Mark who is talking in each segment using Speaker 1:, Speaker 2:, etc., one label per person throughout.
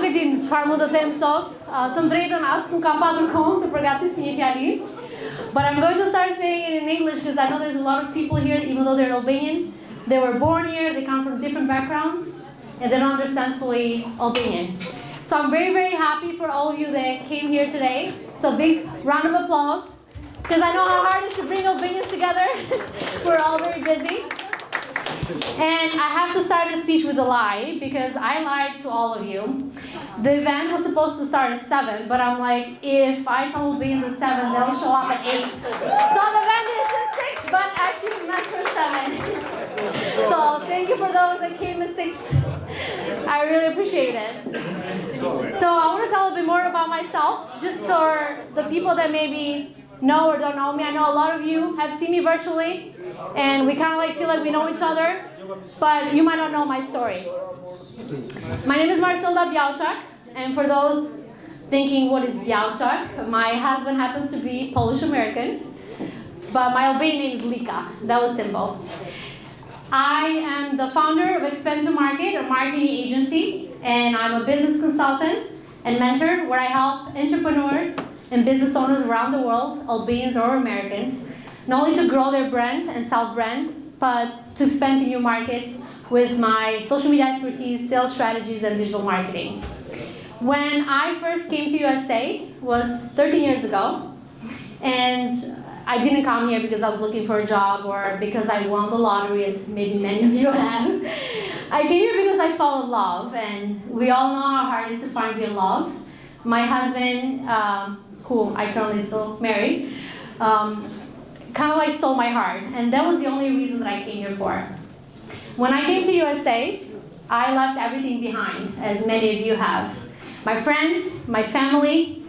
Speaker 1: e di çfarë mund të them sot. Të drejtën as nuk kam patur kohë të përgatis një fjali. But I'm going to start saying it in English because I know there's a lot of people here, even though they're Albanian. They were born here, they come from different backgrounds, and they don't understand fully Albanian. So I'm very, very happy for all of you that came here today. So big round of applause, because I know how hard it is to bring Albanians together. We're all very busy. And I have to start this speech with a lie, because I lied to all of you. The event was supposed to start at 7, but I'm like, if I tell Albanians at 7, they'll show up at 8. So the event is at 6, but actually it's meant for 7. So thank you for those that came at 6. I really appreciate it. So I want to tell a bit more about myself, just for the people that maybe know or don't know me. I know a lot of you have seen me virtually, and we kind of like feel like we know each other, but you might not know my story. My name is Marsilda Bialczak, and for those thinking what is Bialczak, my husband happens to be Polish-American, but my Albanian name is Lika. That was simple. I am the founder of Expand to Market, a marketing agency, and I'm a business consultant and mentor where I help entrepreneurs and business owners around the world, Albanians or Americans, not only to grow their brand and self-brand, but to expand to new markets with my social media expertise, sales strategies, and digital marketing. When I first came to USA was 13 years ago, and I didn't come here because I was looking for a job or because I won the lottery, as maybe many of you have. I came here because I fell in love, and we all know how hard it is to find real love. My husband, who I currently still married, kind of like stole my heart, and that was the only reason that I came here for. When I came to USA, I left everything behind, as many of you have. My friends, my family,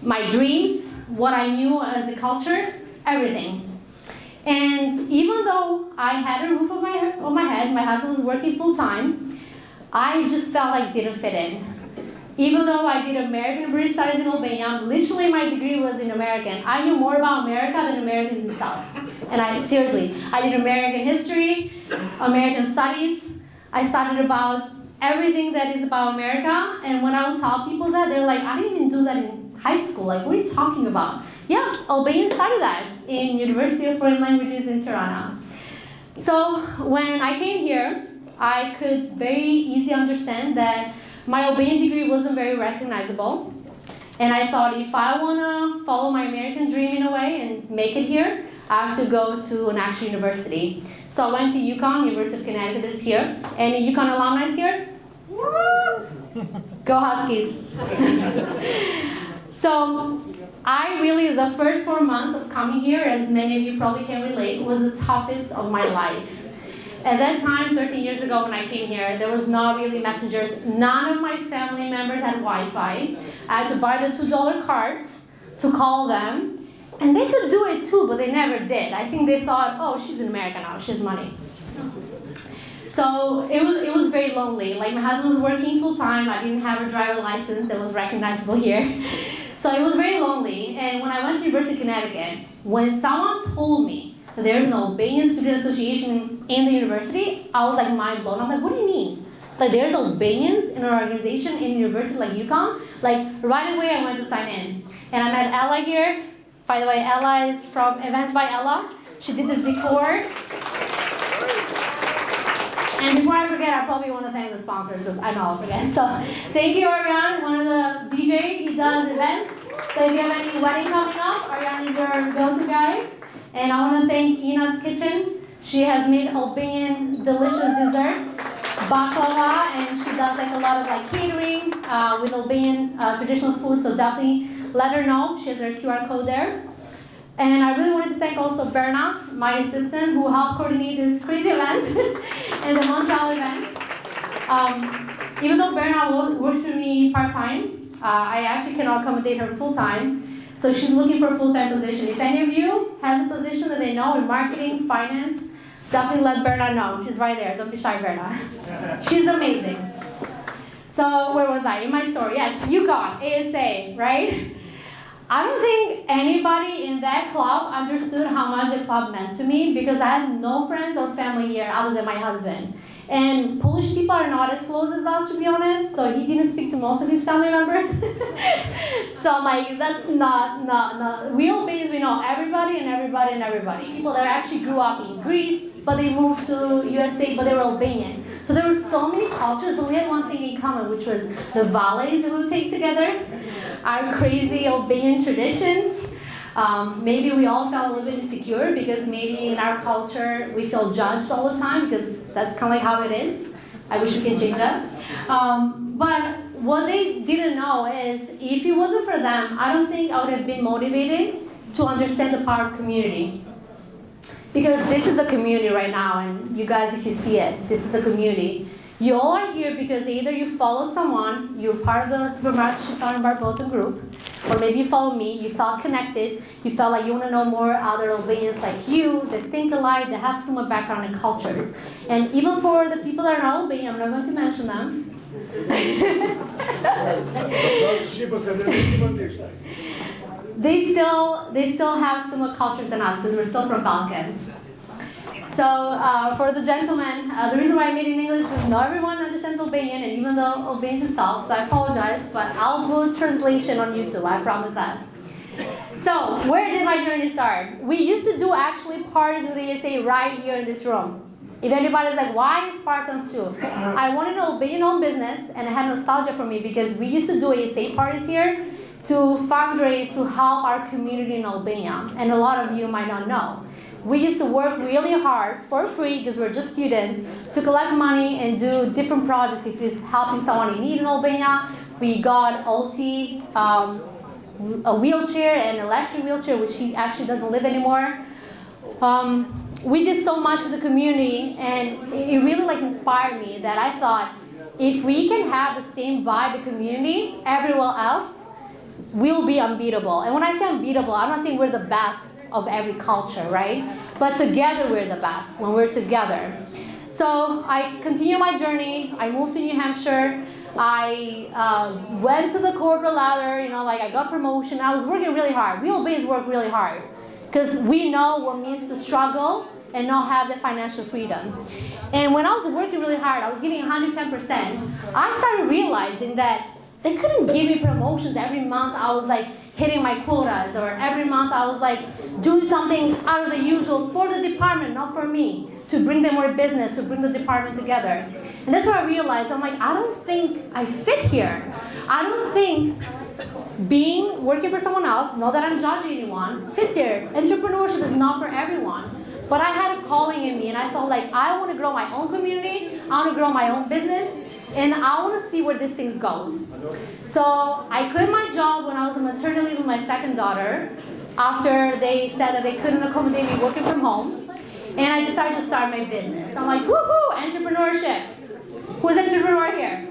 Speaker 1: my dreams, what I knew as a culture, everything. And even though I had a roof on my head, my husband was working full-time, I just felt like I didn't fit in. Even though I did American and British studies in Albania, literally my degree was in American. I knew more about America than Americans themselves. And I did American history, American studies. I studied about everything that is about America. And when I would tell people that, they're like, I didn't even do that in high school. Like, what are you talking about? Yeah, Albanians study that in University of Foreign Languages in Tirana. So when I came here, I could very easily understand that my Albanian degree wasn't very recognizable. And I thought, if I want to follow my American dream in a way and make it here, I have to go to an actual university. So I went to UConn, University of Connecticut this year. Any UConn alumni here? Go Huskies. So the first 4 months of coming here, as many of you probably can relate, was the toughest of my life. At that time, 13 years ago when I came here, there was not really messengers. None of my family members had Wi-Fi. I had to buy the $2 cards to call them. And they could do it too, but they never did. I think they thought, oh, she's in America now, she has money. So it was very lonely. Like, my husband was working full-time. I didn't have a driver license that was recognizable here. So it was very lonely. And when I went to University of Connecticut, when someone told me that there's an Albanian Student Association in the university, I was like mind blown. I'm like, what do you mean? Like, there's Albanians in an organization in a university like UConn? Like, right away I went to sign in. And I met Ella here. By the way, Ella is from Events by Ella. She did this decor. And before I forget, I probably want to thank the sponsors, because I know I'll forget. So thank you, Ariane, one of the DJ. He does events. So if you have any wedding coming up, Ariane is your go-to guy. And I want to thank Ina's Kitchen. She has made Albanian delicious desserts, baklava, and she does like a lot of like catering with Albanian traditional food. So definitely let her know. She has her QR code there. And I really wanted to thank also Berna, my assistant, who helped coordinate this crazy event and the Montreal event. Even though Berna works for me part-time, I actually cannot accommodate her full-time. So she's looking for a full-time position. If any of you has a position that they know in marketing, finance, definitely let Berna know. She's right there. Don't be shy, Berna. She's amazing. So where was I? In my story. Yes, UConn, ASA, right? I don't think anybody in that club understood how much the club meant to me, because I had no friends or family here other than my husband. And Polish people are not as close as us, to be honest, so he didn't speak to most of his family members. So I'm like, that's not. We Albanians, we know everybody and everybody and everybody. People that actually grew up in Greece, but they moved to USA, but they were Albanian. So there were so many cultures, but we had one thing in common, which was the valleys that we would take together, our crazy Albanian traditions. Maybe we all felt a little bit insecure because maybe in our culture we feel judged all the time because that's kind of like how it is. I wish we could change that. But what they didn't know is if it wasn't for them, I don't think I would have been motivated to understand the power of community. Because this is a community right now, and you guys, if you see it, this is a community. You all are here because either you follow someone, you're part of the Supermarket Barboton group, or maybe you follow me, you felt connected, you felt like you want to know more other Albanians like you, that think alike, that have similar background and cultures. And even for the people that are not Albanian, I'm not going to mention them. They still have similar cultures than us because we're still from Balkans. So for the gentleman, the reason why I made it in English is because not everyone understands Albanian, and even though Albanian itself, so I apologize, but I'll put translation on YouTube, I promise that. So where did my journey start? We used to do actually parties with the ESA right here in this room. If anybody's like, why Spartans too? I wanted an Albanian-owned business, and it had nostalgia for me because we used to do ESA parties here to fundraise to help our community in Albania, and a lot of you might not know. We used to work really hard for free because we're just students to collect money and do different projects. If it's helping someone in need in Albania, we got OC a wheelchair, an electric wheelchair, which he actually doesn't live anymore. We did so much for the community, and it really like inspired me that I thought if we can have the same vibe in community everywhere else, we'll be unbeatable. And when I say unbeatable, I'm not saying we're the best of every culture, right? But together we're the best when we're together. So I continued my journey. I moved to New Hampshire. I went to the corporate ladder, like I got promotion. I was working really hard. We always work really hard because we know what it means to struggle and not have the financial freedom. And when I was working really hard, I was giving 110%. I started realizing that they couldn't give me promotions every month. I was like hitting my quotas, or every month I was like doing something out of the usual for the department, not for me, to bring them more business, to bring the department together. And that's what I realized. I'm like, I don't think I fit here. I don't think working for someone else, not that I'm judging anyone, fits here. Entrepreneurship is not for everyone. But I had a calling in me, and I felt like I want to grow my own community, I want to grow my own business, and I want to see where this thing goes. So I quit my job when I was on maternity leave with my second daughter, after they said that they couldn't accommodate me working from home, and I decided to start my business. I'm like, woohoo, entrepreneurship. Who's an entrepreneur here?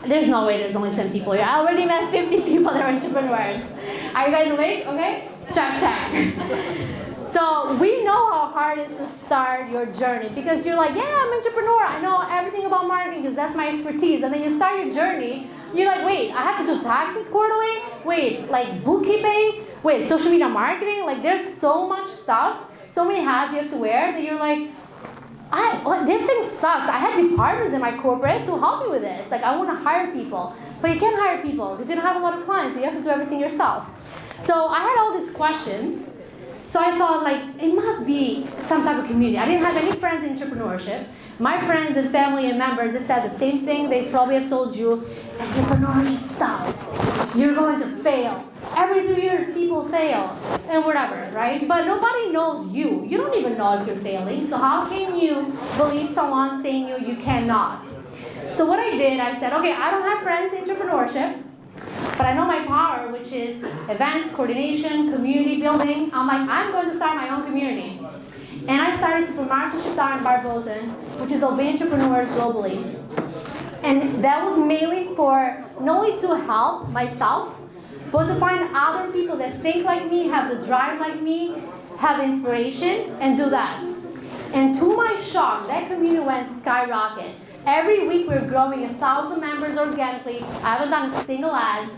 Speaker 1: There's no way there's only 10 people here. I already met 50 people that are entrepreneurs. Are you guys awake? Okay? Check. So we know how hard it is to start your journey because you're like, yeah, I'm an entrepreneur. I know everything about marketing because that's my expertise. And then you start your journey. You're like, wait, I have to do taxes quarterly? Wait, like bookkeeping? Wait, social media marketing? Like there's so much stuff, so many hats you have to wear that you're like, this thing sucks. I had departments in my corporate to help me with this. Like I want to hire people, but you can't hire people because you don't have a lot of clients. So you have to do everything yourself. So I had all these questions. So I thought like, it must be some type of community. I didn't have any friends in entrepreneurship. My friends and family and members, they said the same thing. They probably have told you, entrepreneurship sucks. You're going to fail. Every 3 years, people fail. And whatever, right? But nobody knows you. You don't even know if you're failing. So how can you believe someone saying you cannot? So what I did, I said, okay, I don't have friends in entrepreneurship. But I know my power, which is events, coordination, community building. I'm like, I'm going to start my own community. And I started Supermarket Journey Barboton, which is Albanian entrepreneurs globally. And that was mainly for not only to help myself, but to find other people that think like me, have the drive like me, have inspiration, and do that. And to my shock, that community went skyrocket. Every week we're growing 1,000 members organically. I haven't done a single ads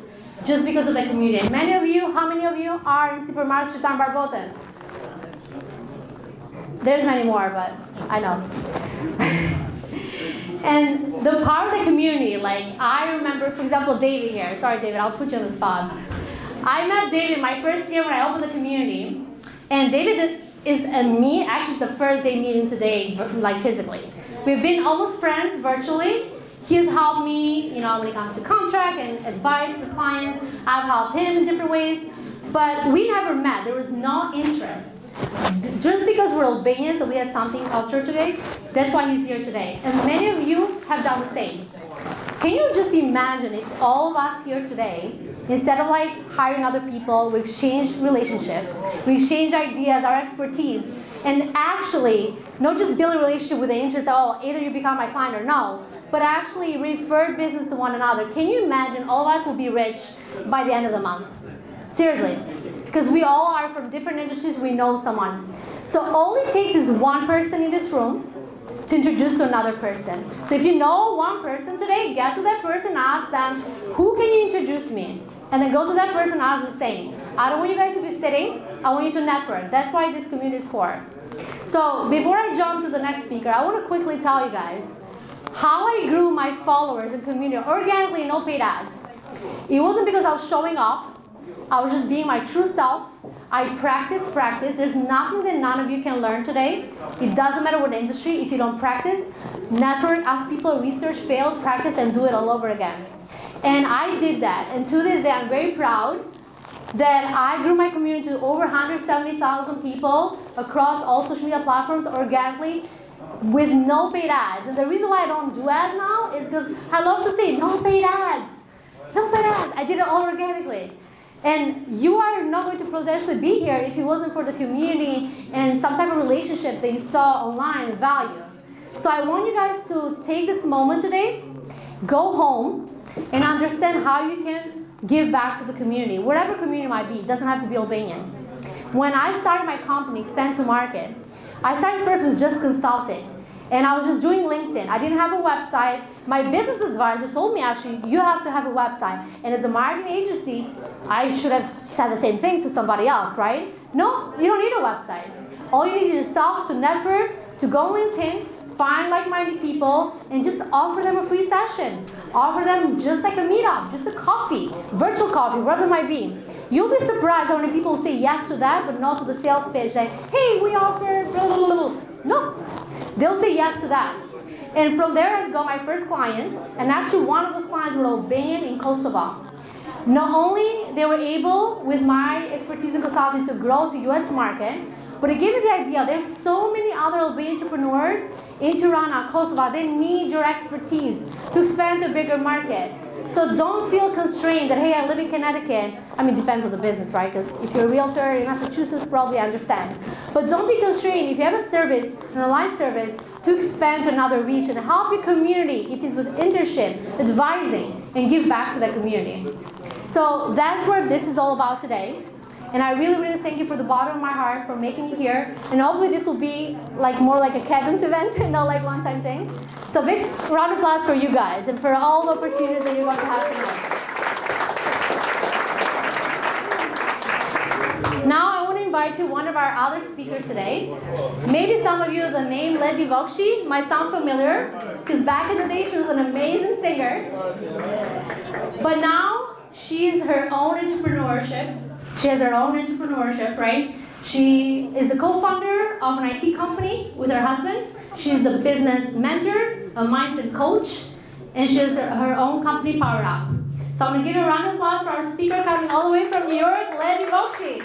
Speaker 1: just because of the community. And how many of you are in Supermarket Journey Barboton? There's many more, but I know. And the power of the community, like I remember, for example, David here. Sorry, David, I'll put you on the spot. I met David my first year when I opened the community, and David and me, actually it's the first day meeting today, like physically. We've been almost friends virtually. He's helped me, when it comes to contract and advice with clients. I've helped him in different ways, but we never met. There was no interest. Just because we're Albanians and we have something culture today, that's why he's here today. And many of you have done the same. Can you just imagine if all of us here today, instead of like hiring other people, we exchange relationships, we exchange ideas, our expertise, and actually not just build a relationship with the interest that, either you become my client or no, but actually refer business to one another. Can you imagine all of us will be rich by the end of the month? Seriously. Because we all are from different industries, we know someone. So all it takes is one person in this room to introduce to another person. So if you know one person today, get to that person, ask them, who can you introduce me? And then go to that person and ask the same. I don't want you guys to be sitting, I want you to network. That's why this community is for. So before I jump to the next speaker, I want to quickly tell you guys how I grew my followers and community organically, no paid ads. It wasn't because I was showing off. I was just being my true self. I practice. There's nothing that none of you can learn today. It doesn't matter what industry. If you don't practice, network, ask people, research, fail, practice, and do it all over again. And I did that. And to this day, I'm very proud that I grew my community to over 170,000 people across all social media platforms organically with no paid ads. And the reason why I don't do ads now is because I love to say, no paid ads. No paid ads. I did it all organically. And you are not going to potentially be here if it wasn't for the community and some type of relationship that you saw online and value. So I want you guys to take this moment today, go home, and understand how you can give back to the community, whatever community it might be. It doesn't have to be Albanian. When I started my company, Expand to Market, I started first with just consulting. And I was just doing LinkedIn. I didn't have a website. My business advisor told me, actually, you have to have a website. And as a marketing agency, I should have said the same thing to somebody else, right? No, you don't need a website. All you need is yourself to network, to go LinkedIn, find like-minded people, and just offer them a free session. Offer them just like a meetup, just a coffee, virtual coffee, whatever it might be. You'll be surprised how many people say yes to that, but not to the sales pitch, like, hey, we offer blah, blah, blah, blah. No. They'll say yes to that. And from there, I got my first clients, and actually one of those clients were Albanian in Kosovo. Not only they were able, with my expertise in consulting, to grow to US market, but it gave me the idea, there's so many other Albanian entrepreneurs in Tirana, Kosovo, they need your expertise to expand to a bigger market. So don't feel constrained that, hey, I live in Connecticut. I mean, it depends on the business, right? Because if you're a realtor in Massachusetts, probably understand. But don't be constrained. If you have a service, an online service, to expand to another region, help your community, if it's with internship, advising, and give back to that community. So that's what this is all about today. And I really, really thank you from the bottom of my heart for making me here. And hopefully this will be more like a Kevin's event and not like one-time thing. So big round of applause for you guys and for all the opportunities that you're going to have tonight. Now I want to invite you one of our other speakers today. Maybe some of you, the name Ledi Vokshi might sound familiar, because back in the day she was an amazing singer. But now she's her own entrepreneurship. She has her own entrepreneurship, right? She is the co-founder of an IT company with her husband. She's a business mentor, a mindset coach, and she has her own company, Power Up. So I'm going to give a round of applause for our speaker coming all the way from New York, Ledi Vokshi.